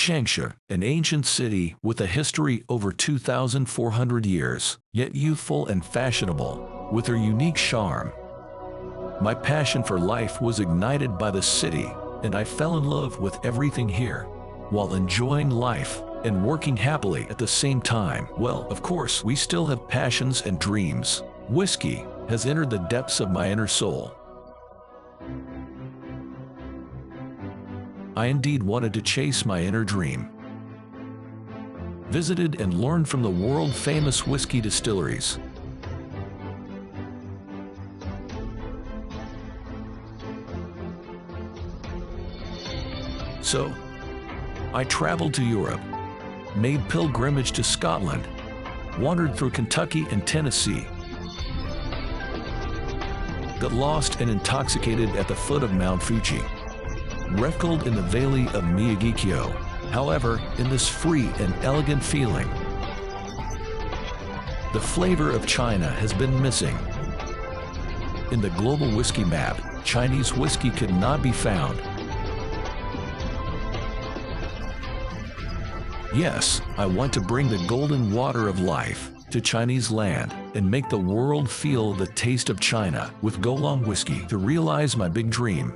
Changsha, an ancient city with a history over 2,400 years, yet youthful and fashionable, with her unique charm. My passion for life was ignited by the city, and I fell in love with everything here, while enjoying life and working happily at the same time. Well, of course, we still have passions and dreams. Whiskey has entered the depths of my inner soul. I indeed wanted to chase my inner dream. Visited and learned from the world-famous whiskey distilleries. So, I traveled to Europe, made pilgrimage to Scotland, wandered through Kentucky and Tennessee, got lost and intoxicated at the foot of Mount Fuji, reveled in the valley of Miyagi-Kyo. However, in this free and elegant feeling, the flavor of China has been missing. In the global whiskey map, Chinese whiskey could not be found. Yes, I want to bring the golden water of life to Chinese land and make the world feel the taste of China with Goalong Whiskey to realize my big dream.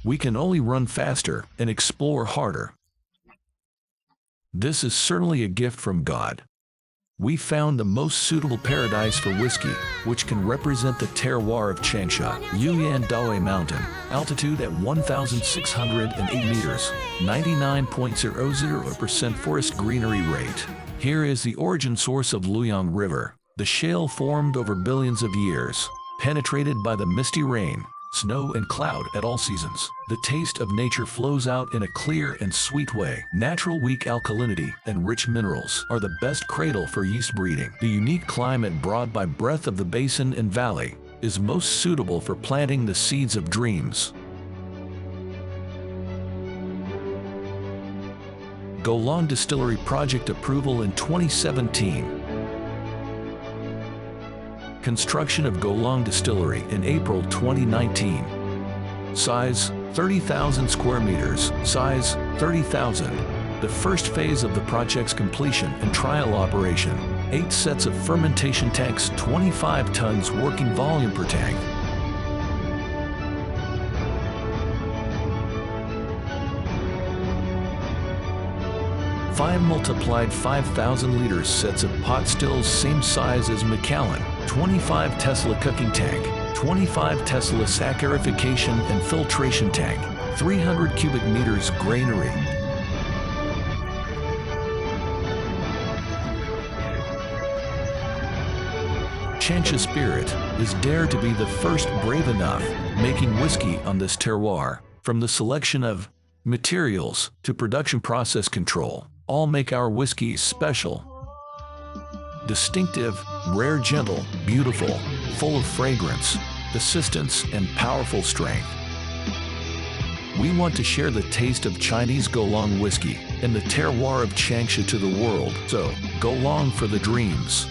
We can only run faster and explore harder. This is certainly a gift from God. We found the most suitable paradise for whiskey, which can represent the terroir of Changsha, Liuyang Mountain, altitude at 1,608 meters, 99.00% forest greenery rate. Here is the origin source of Liuyang River. The shale formed over billions of years, penetrated by the misty rain, snow and cloud at all seasons. The taste of nature flows out in a clear and sweet way. Natural weak alkalinity and rich minerals are the best cradle for yeast breeding. The unique climate brought by breath of the basin and valley is most suitable for planting the seeds of dreams. Goalong Distillery project approval in 2017. Construction of Goalong Distillery in April 2019. Size 30,000 square meters. Size 30,000. The first phase of the project's completion and trial operation. 8 sets of fermentation tanks, 25 tons working volume per tank. 5 multiplied 5,000 liters sets of pot stills same size as Macallan, 25 Tesla cooking tank, 25 Tesla saccharification and filtration tank, 300 cubic meters granary. Changsha Spirit is dared to be the first brave enough making whiskey on this terroir. From the selection of materials to production process control, all make our whiskey special. Distinctive, rare, gentle, beautiful, full of fragrance, persistence, and powerful strength. We want to share the taste of Chinese Goalong whiskey and the terroir of Changsha to the world. So, Goalong for the dreams.